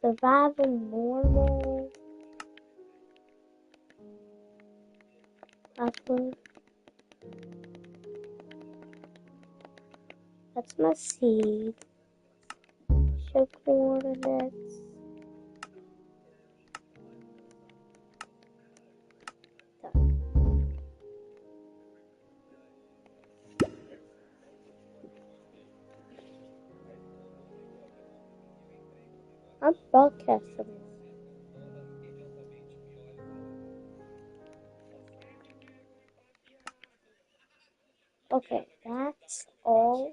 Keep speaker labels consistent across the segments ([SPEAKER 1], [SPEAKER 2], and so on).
[SPEAKER 1] Survival normal. Password. That's my seed. Show coordinates. Done. I'm broadcasting. Okay, that's all.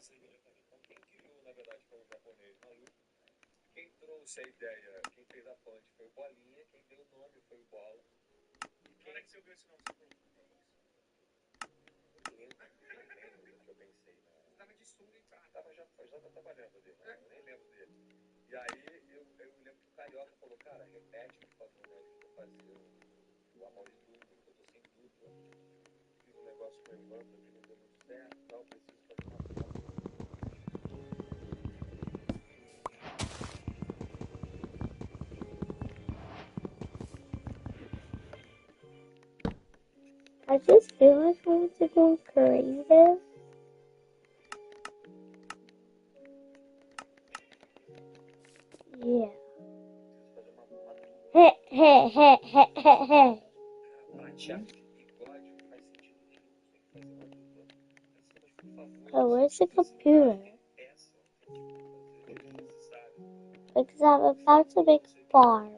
[SPEAKER 2] Quem trouxe a ideia, quem fez a punch foi o Bolinha, quem deu o nome foi o Bola. Quem é que você ouviu esse nome? Lembro que eu pensei. Estava de sunga e prata. Já estava trabalhando ali, eu nem lembro dele. E aí eu lembro que o Carioca falou, cara, repete que faz um ano que eu fazia o amor de dupla, que eu tô sem dupla. Fiz um negócio com a irmã, pra mim não deu muito certo, tal, preciso fazer uma foto.
[SPEAKER 1] I just feel like I want to go creative. Yeah. Hey, hey, hey, hey, hey, hey. Oh, where's the computer? Because I'm about to make a farm.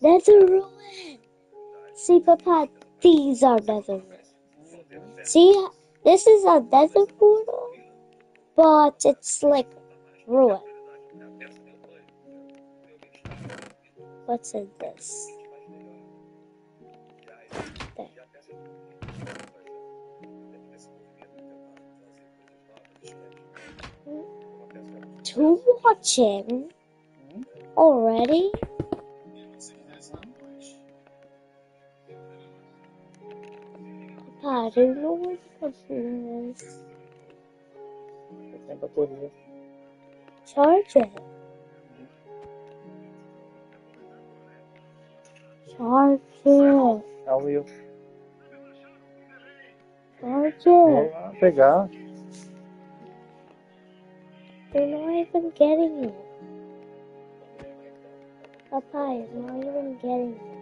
[SPEAKER 1] Nether ruin! See, Papa, these are nether ruins. See, this is a nether portal, but it's like ruin. What's in this? There. Two watching already? Papa, I don't know where the computer is. Charge it. Charge it.
[SPEAKER 3] É o Will.
[SPEAKER 1] Charge it.
[SPEAKER 3] Vou pegar.
[SPEAKER 1] You're not even getting it. Papa, you're not even getting it.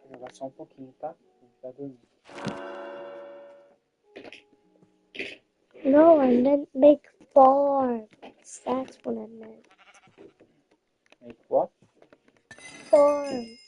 [SPEAKER 3] Vou jogar só um pouquinho, tá? Vai dormir.
[SPEAKER 1] No, I meant make farms. That's what I meant.
[SPEAKER 3] Make what?
[SPEAKER 1] Farms.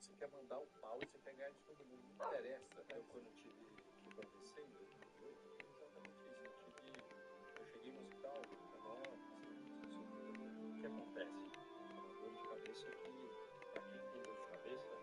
[SPEAKER 2] você quer mandar o pau e você quer ganhar de todo mundo. Não interessa. Eu, quando eu tive que acontecer em 2008, foi exatamente isso. Eu cheguei no hospital, o que acontece? Uma dor de cabeça que, pra quem tem dor de cabeça,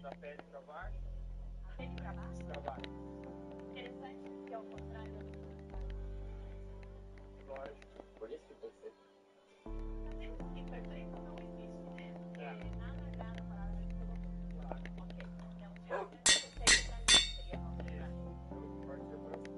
[SPEAKER 2] da pele para baixo. A pele para baixo? Para baixo. Interessante que ao contrário do lógico. Por isso que perfeito. Mas isso que perfeito não existe, né? Porque nada agrada a palavra de perfeito. Claro. Ok. Então, se eu tivesse perfeito para mim, seria ao contrário. Pode ser para você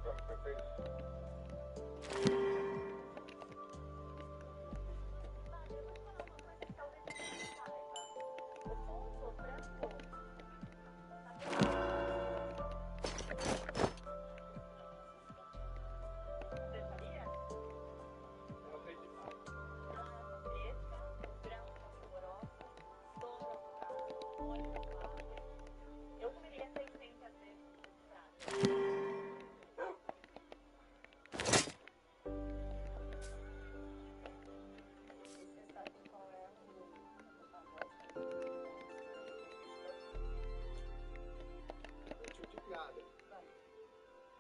[SPEAKER 2] não perfeito, não.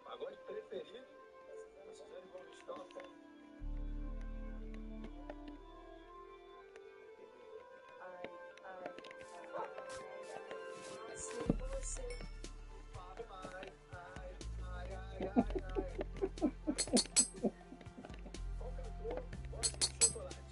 [SPEAKER 2] Pagode preferido? Vocês eram igual no estoque? Você. Ai, ai, ai, ai, ai, ai. Qual que é a cor? Gosto de chocolate.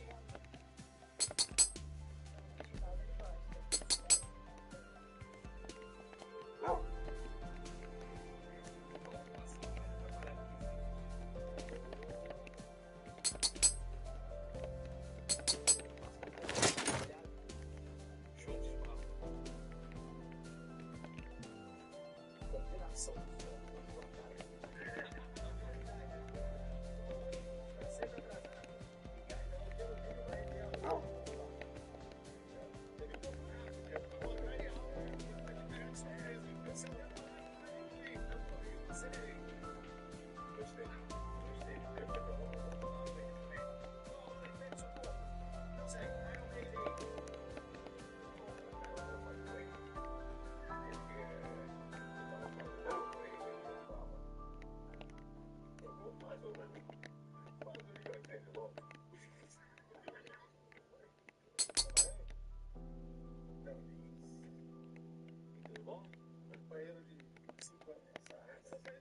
[SPEAKER 2] Tudo bom? Companheiro de 5 anos.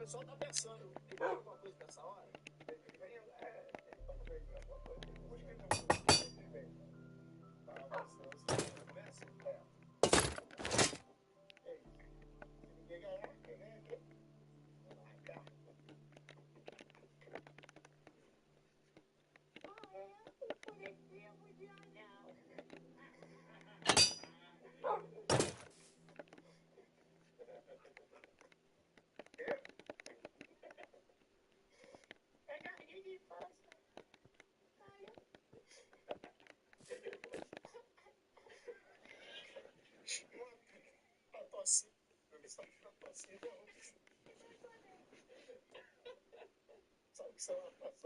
[SPEAKER 2] pessoal tá pensando em alguma coisa dessa hora? Ele vem, toca pra ele alguma coisa. Hoje que ele vem. Começa? É isso. Se ninguém ganhar, quem ganha aqui? Marcar.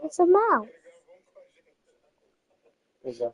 [SPEAKER 1] It's a mouse.
[SPEAKER 3] Pois é.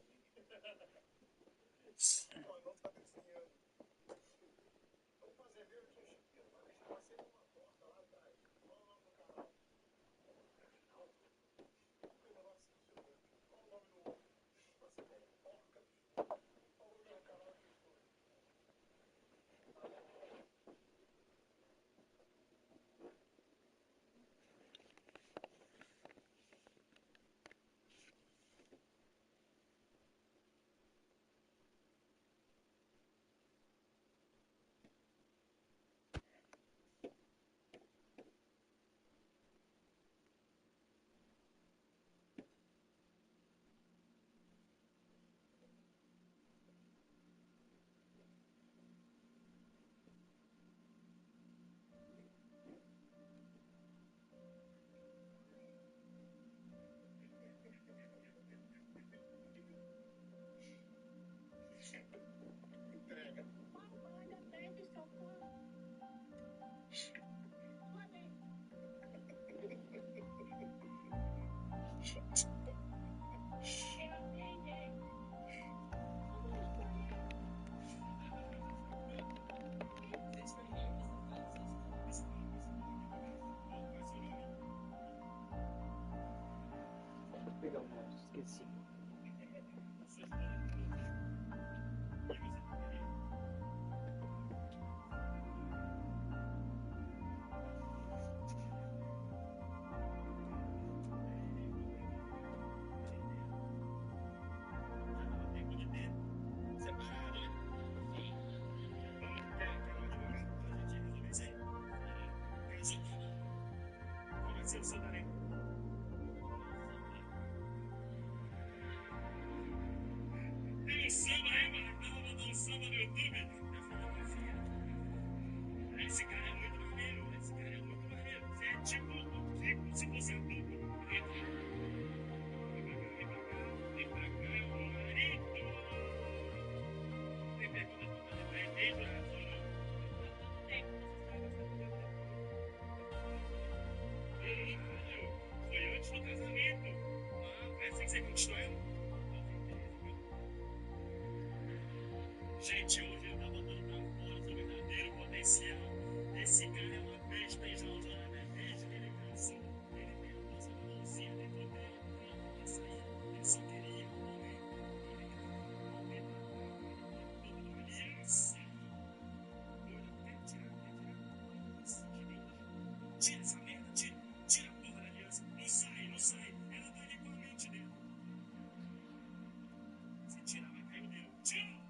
[SPEAKER 3] Vou pegar o mouse, esqueci.
[SPEAKER 2] Tem um samba aí, mano. Tava mandando um samba no YouTube. Esse cara é muito maneiro. Esse cara é muito maneiro. Você é tipo se fosse a dupla. Vem pra cá, é o marido. Tem pergunta pra fazer pra ele, foi antes do casamento. Ah, foi assim que você conquistou ela? Gente, hoje eu tava dando pra fora do verdadeiro potencial. Esse cara é uma besta em Jordana, né? Desde que ele cansou, ele tem a nossa mãozinha dentro dele. Não vai sair. Ele só queria um momento. Ele queria um momento. Isso. Tira essa merda, tira. Tira a porra da aliança. Não sai, não sai. Ela tá ali com a mente dele. Se tirar, vai cair o dedo. Tira!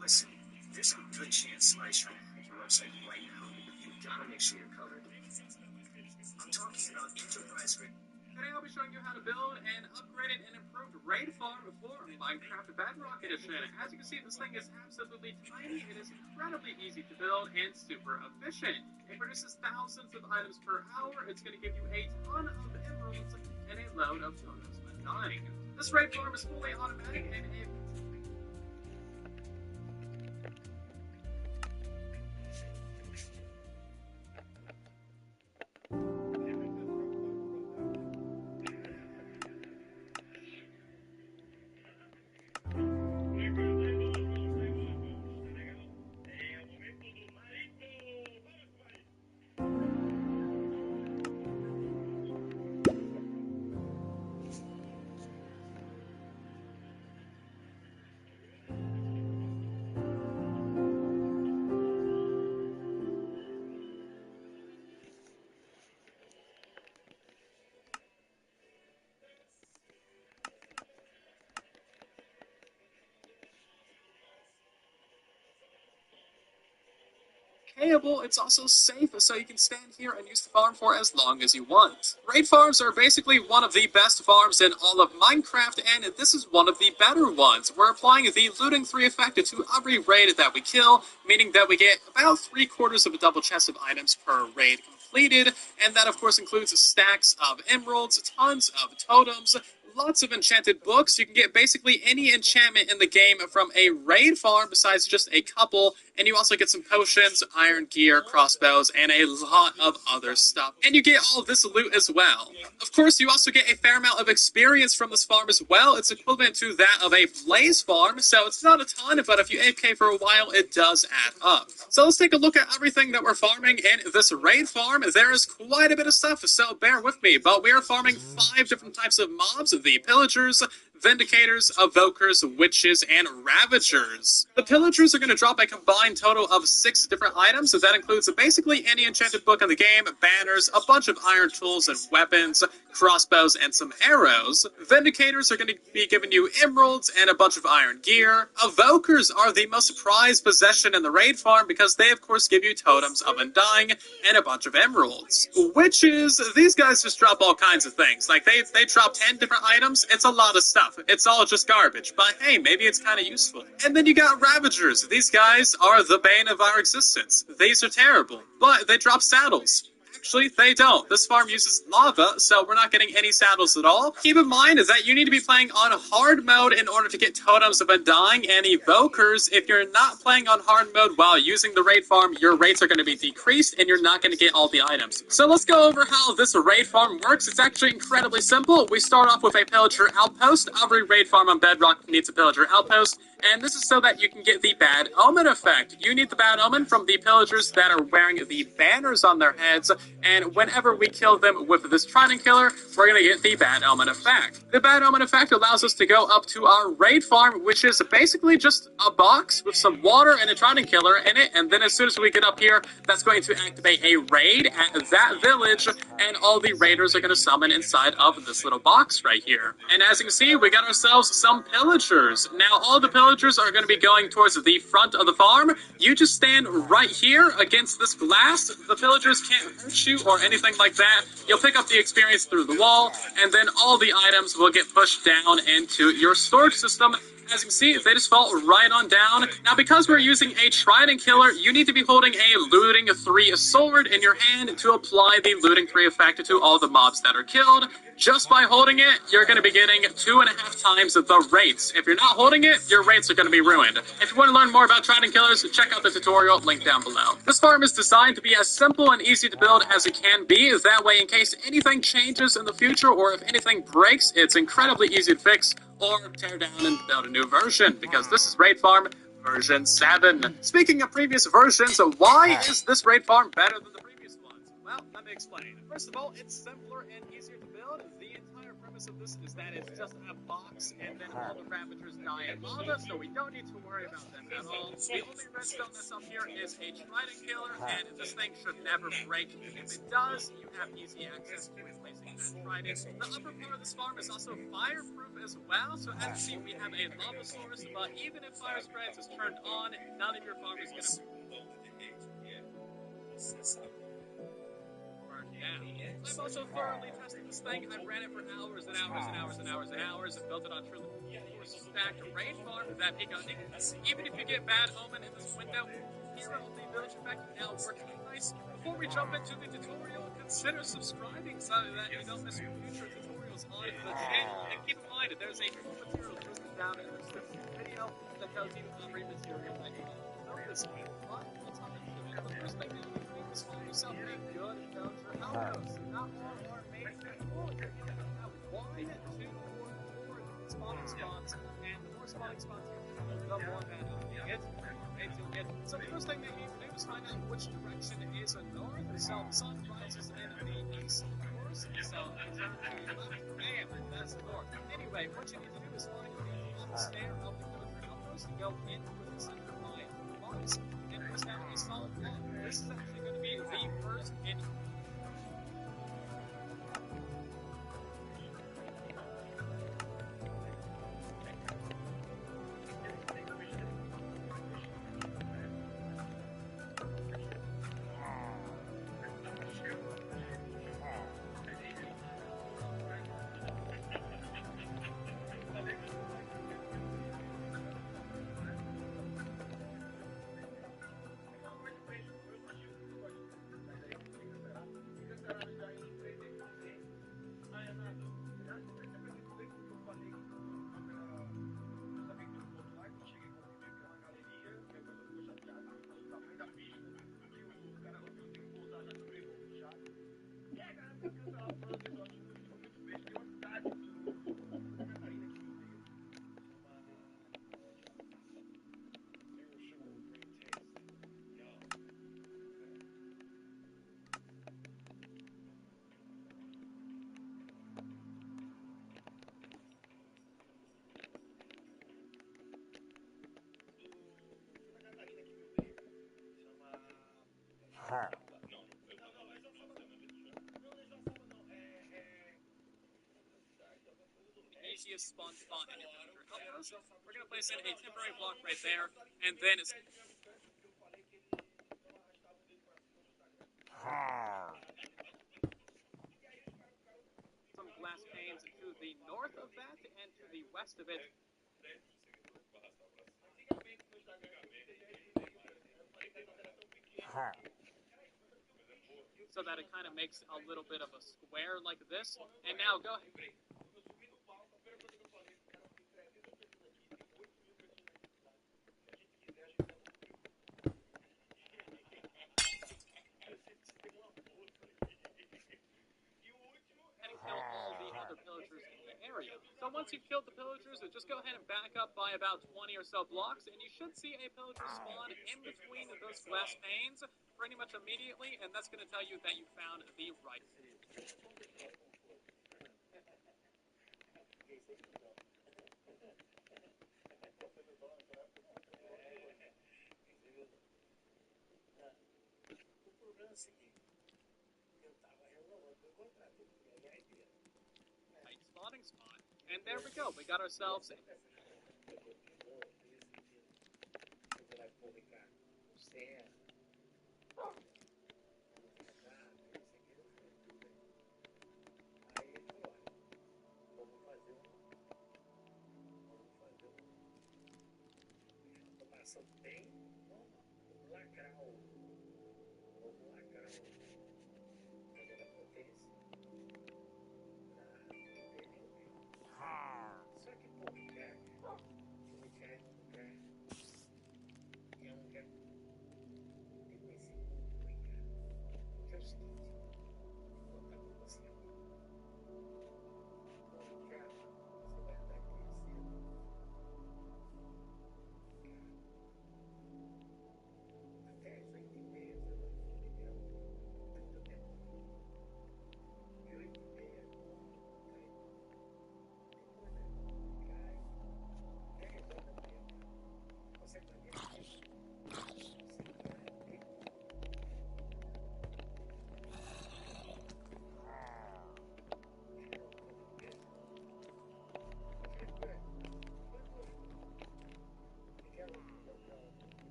[SPEAKER 2] Listen, there's a good chance somebody's trying to hack your website right now. You gotta make sure you're covered. I'm talking about enterprise raid.
[SPEAKER 4] Today I'll be showing you how to build an upgraded and improved raid farm for Minecraft Bedrock Edition. As you can see, this thing is absolutely tiny. It is incredibly easy to build and super efficient. It produces thousands of items per hour. It's going to give you a ton of emeralds and a load of bonus when dying. This raid farm is fully automatic and it payable, it's also safe, so you can stand here and use the farm for as long as you want. Raid farms are basically one of the best farms in all of Minecraft, and this is one of the better ones. We're applying the looting 3 effect to every raid that we kill, meaning that we get about 3/4 of a double chest of items per raid completed, and that of course includes stacks of emeralds, tons of totems, lots of enchanted books. You can get basically any enchantment in the game from a raid farm besides just a couple, and you also get some potions, iron gear, crossbows, and a lot of other stuff. And you get all this loot as well. Of course, you also get a fair amount of experience from this farm as well. It's equivalent to that of a blaze farm, so it's not a ton, but if you AFK for a while, it does add up. So let's take a look at everything that we're farming in this raid farm. There is quite a bit of stuff, so bear with me, but we are farming 5 different types of mobs: the pillagers, vindicators, evokers, witches, and ravagers. The pillagers are going to drop a combined total of 6 different items, so that includes basically any enchanted book in the game, banners, a bunch of iron tools and weapons, crossbows, and some arrows. Vindicators are going to be giving you emeralds and a bunch of iron gear. Evokers are the most prized possession in the raid farm because they of course give you totems of undying and a bunch of emeralds. Witches, these guys just drop all kinds of things. Like they drop 10 different items. It's a lot of stuff. It's all just garbage, but hey, maybe it's kind of useful. And then you got Ravagers. These guys are the bane of our existence. These are terrible, but they drop saddles. Actually, they don't. This farm uses lava, so we're not getting any saddles at all. Keep in mind that you need to be playing on hard mode in order to get totems of undying and evokers. If you're not playing on hard mode while using the raid farm, your rates are going to be decreased and you're not going to get all the items. So let's go over how this raid farm works. It's actually incredibly simple. We start off with a pillager outpost. Every raid farm on Bedrock needs a pillager outpost, and this is so that you can get the bad omen effect. You need the bad omen from the pillagers that are wearing the banners on their heads, and whenever we kill them with this trident killer, we're going to get the bad omen effect. The bad omen effect allows us to go up to our raid farm, which is basically just a box with some water and a trident killer in it, and then as soon as we get up here, that's going to activate a raid at that village, and all the raiders are going to summon inside of this little box right here. And as you can see, we got ourselves some pillagers. Now, all the pillagers are going to be going towards the front of the farm. You just stand right here against this glass. The pillagers can't hurt you or anything like that. You'll pick up the experience through the wall, and then all the items will get pushed down into your storage system. As you can see, they just fall right on down. Now, because we're using a trident killer, you need to be holding a looting 3 sword in your hand to apply the looting 3 effect to all the mobs that are killed. Just by holding it, you're going to be getting 2.5 times the rates. If you're not holding it, your rates are going to be ruined. If you want to learn more about trident killers, check out the tutorial linked down below. This farm is designed to be as simple and easy to build as it can be. That way, in case anything changes in the future or if anything breaks, it's incredibly easy to fix or tear down and build a new version, because this is Raid Farm version 7. Speaking of previous versions, why is this Raid Farm better than the previous ones? Well, let me explain. First of all, it's simpler and easier to build. The entire premise of this is that it's just a box, and then all the Ravagers die in lava, so we don't need to worry about them at all. The only redstone that's up here is a trident killer, and this thing should never break. If it does, you have easy access to replacing that trident. The upper part of this farm is also fireproof as well, so as you see, we have a lava source, but even if fire spreads is turned on, none of your farm is going to burn down. I've also thoroughly tested this thing. I ran it for hours and hours and hours and hours and hours and built it on Trillium stacked raid farm that even if you get bad omen in this window, Hero of the Village Effect now working nice. Before we jump into the tutorial, consider subscribing so that you don't miss future tutorials on the channel. And keep in mind, there's a full material listed down in the description of the video that tells you every material that you need to notice. But let's hop into the video. The first thing that you need to do is find yourself a good villager outpost. Not all are made equal. You're going to have 1, 2, or 4 spawning spots, and the more spawning spots you have, the more mana you get. So the first thing that you need to do is find out which direction is north. So the sun rises in the east, of course. So it's on the left. Bam, that's north. Anyway, what you need to do is find the stair of the villager outpost and go into the center line of the box and press down a solid block. This is actually going to be the first in. Easiest spawn spot in your villager outpost. We're going to place in a temporary block right there, and then it's some glass panes to the north of that and to the west of it. So that it kind of makes a little bit of a square like this. And now go ahead. And kill all the other pillagers in the area. So once you've killed the pillagers, just go ahead and back up by about 20 or so blocks, and you should see a pillager spawn in between those glass panes pretty much immediately, and that's going to tell you that you found the right. Right spawning spot. And there we go. We got ourselves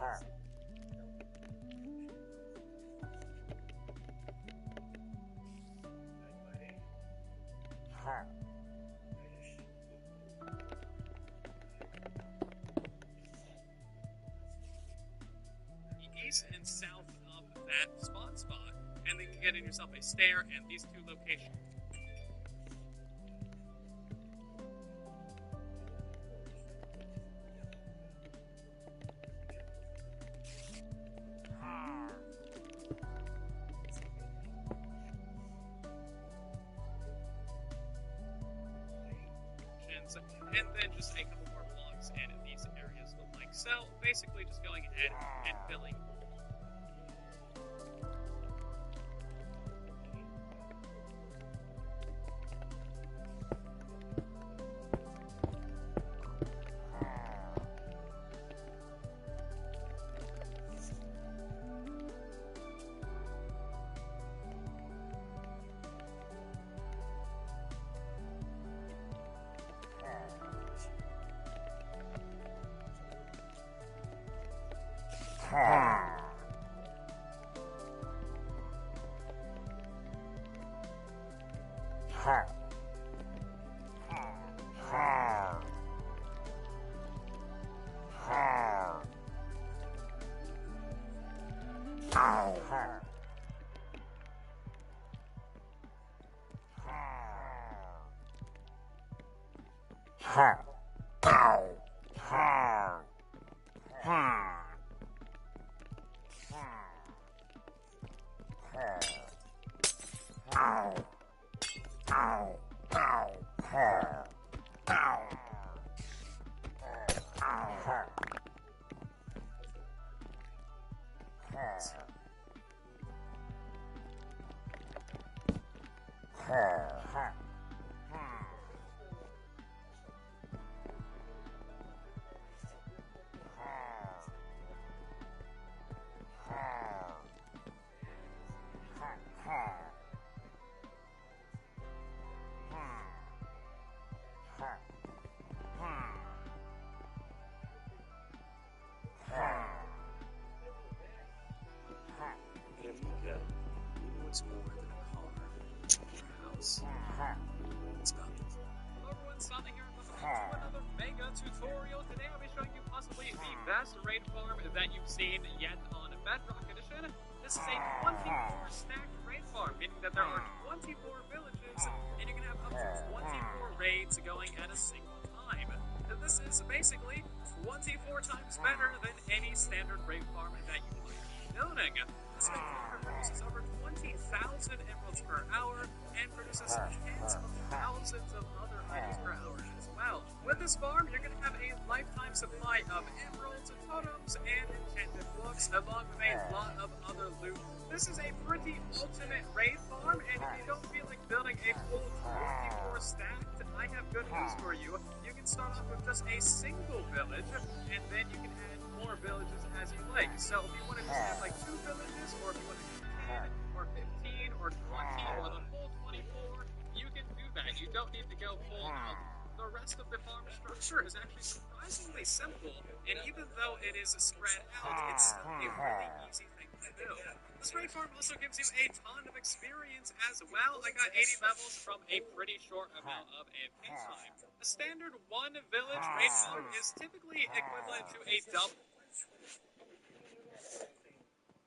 [SPEAKER 4] East and south of that spot, and then you can get in yourself a stair and these two locations. And then just a couple more blocks in these areas like so. Basically just going ahead and filling. What's more than a car or a house? It's got this. Hello everyone, Sonic here, and welcome to another mega tutorial. Today I'll be showing you possibly the best raid farm that you've seen yet on Bedrock Edition. This is a 24 stacked raid farm, meaning that there are 24 villages, and you can have up to 24 raids going at a single time. And this is basically 24 times better than any standard raid farm that you might be building. This raid farm produces over 20,000 emeralds per hour and produces tens of thousands of other items per hour as well. With this farm, you're going to have a lifetime supply of emeralds, totems, and enchanted books, along with a lot of other loot. This is a pretty ultimate raid farm, and if you don't feel like building a full 24 stacked, I have good news for you. You can start off with just a single village, and then you can add more villages as you like. So if you want to just have like 2 villages, or if you want to do 10, or 15, or 20, or the full 24, you can do that. You don't need to go full out. The rest of the farm structure is actually surprisingly simple, and even though it is spread out, it's still a really easy thing to do. This raid farm also gives you a ton of experience as well. I got 80 levels from a pretty short amount of AFK time. A standard 1 village raid farm is typically equivalent to a double.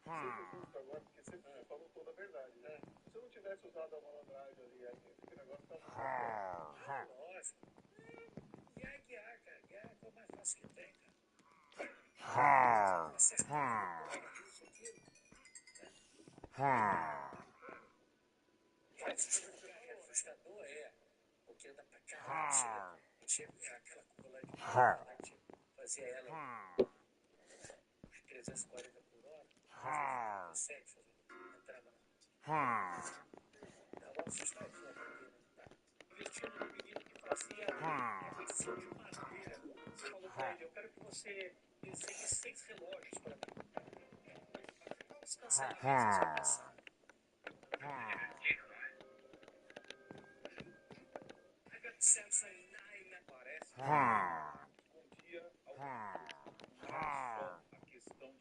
[SPEAKER 2] Agora, porque você falou toda a verdade, né? Se eu não tivesse usado a malandragem ali, aí esse negócio tava... Nossa. Guiar, cara. Guiar é o mais fácil que tem, cara. Você isso aqui, frustrador porque anda pra caramba. Chega aquela curva lá de fazia ela 340 por hora, consegue entrava na dava uma assustadinha eu tinha um menino que fazia edição de madeira. Você falou pra ele, eu quero que você desenhe 6 relógios pra mim. Vamos cancelar isso. I got Samsung 9 parece um dia só a questão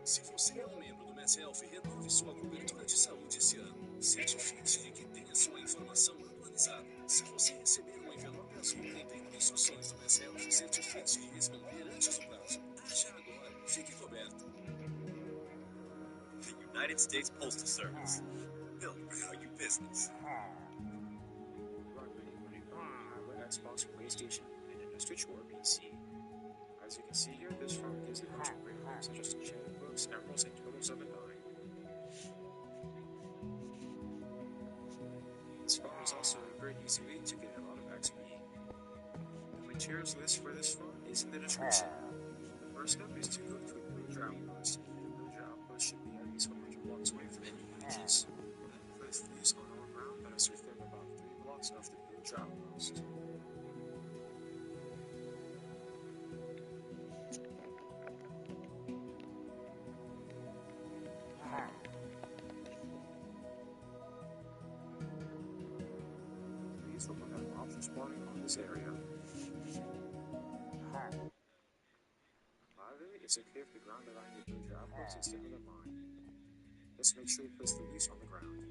[SPEAKER 5] Se você é um membro do MassHealth, renove sua cobertura de saúde esse ano. Certifique-se de que tenha sua informação atualizada. Se você receber um envelope azul contendo instruções do MassHealth, certifique-se de responder antes do prazo. Aja agora. Fique coberto.
[SPEAKER 6] The United States Postal Service. Built for how you business.
[SPEAKER 7] Xbox, PlayStation, Nintendo Switch, or PC. As you can see here, this phone gives a bunch of great books such as enchanted books, emeralds, and pillars of the nine. This phone is also a great easy way to get a lot of XP. The materials list for this phone is in the description. The first step is to go to a villager outpost. The villager outpost should be at least 100 blocks away from any villages. Place these on our ground that is within about 3 blocks of the villager outpost. Please look at mobs spawning on this area. Finally, it's okay if the ground around your villager outpost is thinner than mine. Just make sure you place the leaves on the ground.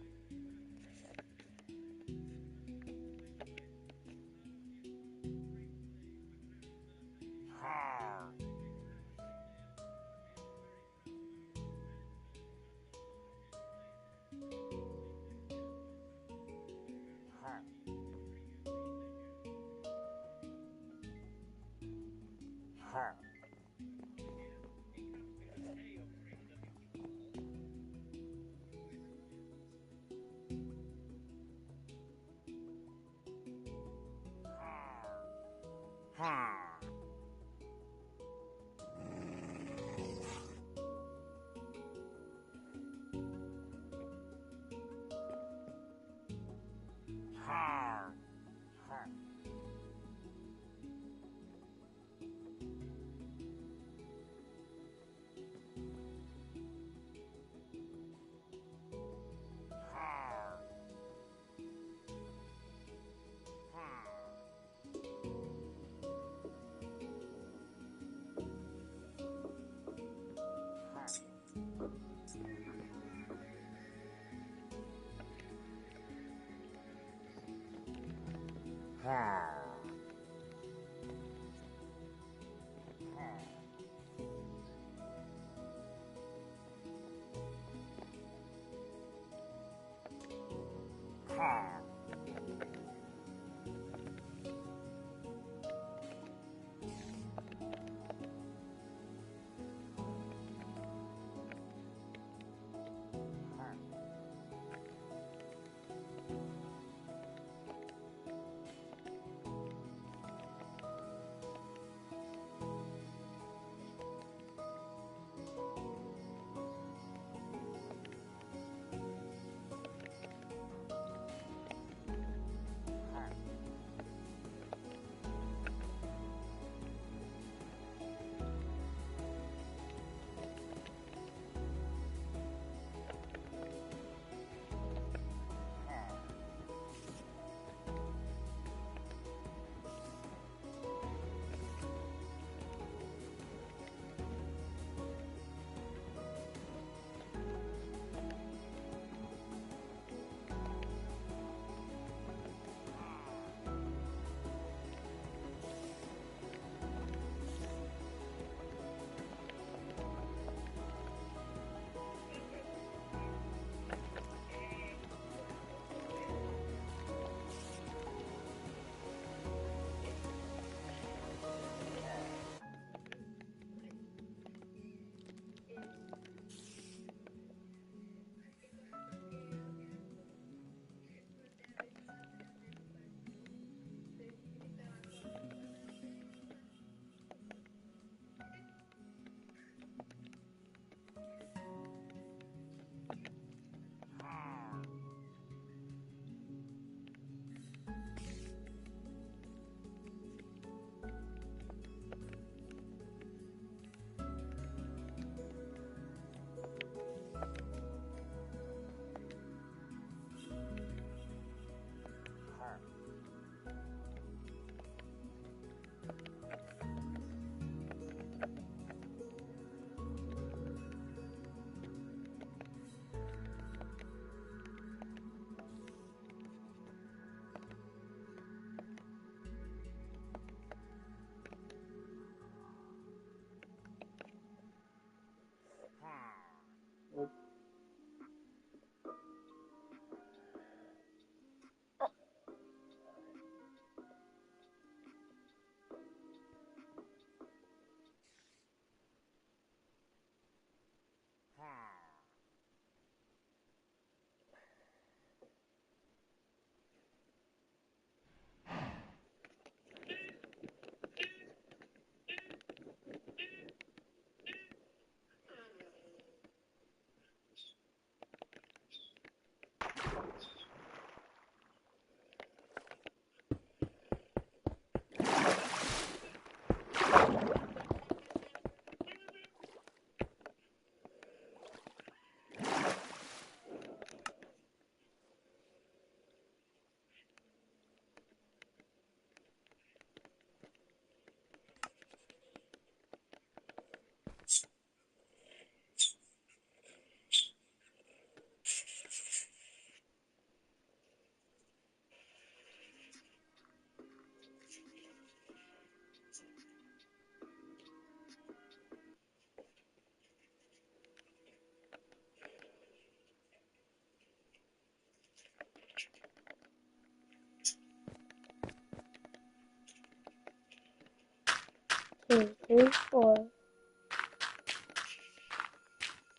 [SPEAKER 1] 2, 3, 4.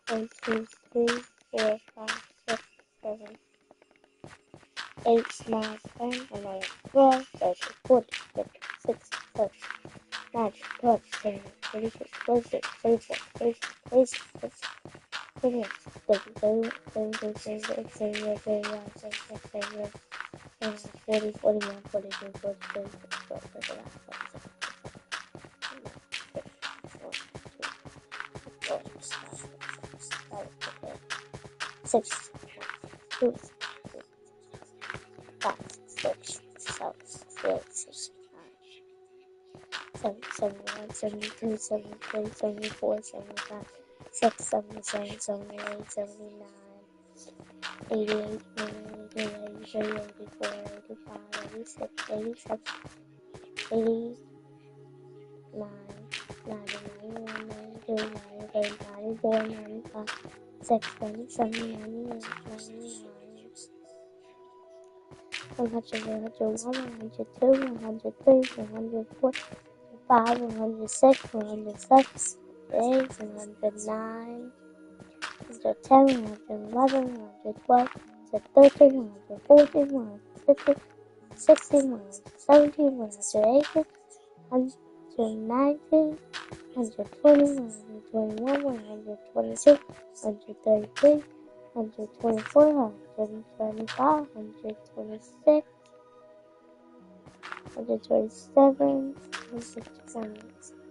[SPEAKER 1] 1, 2, 3, 4, 5, 6, 7, 8, 9, 10, 11, 12, 13, 14, 15, 16, 17, 19, 20, 21, 22, 23, 24, 25, 26, 27, 28, 30, 31, 32, 33, 34, 35, 36, 37, 40, 41, 42, 43, 44, 45, 46, 6, 2, 5, 6, 7, 8, 6, 9, 71, 72, 73, 74, 75, 6, 77, 78, 79, 88, 89, 83, 84, 85, 86, 87, 80, 90, 91, 92, 93, 94, 95, 96, 97, 98, 99, 100, 101, 102, 103, 104, 105, 106, 107, 108, 109, 110, 111, 112, 113, 114, 115, 16, 117, 118, 119, 120, 121, 122, 133, 124, 125, 126, 127, 128,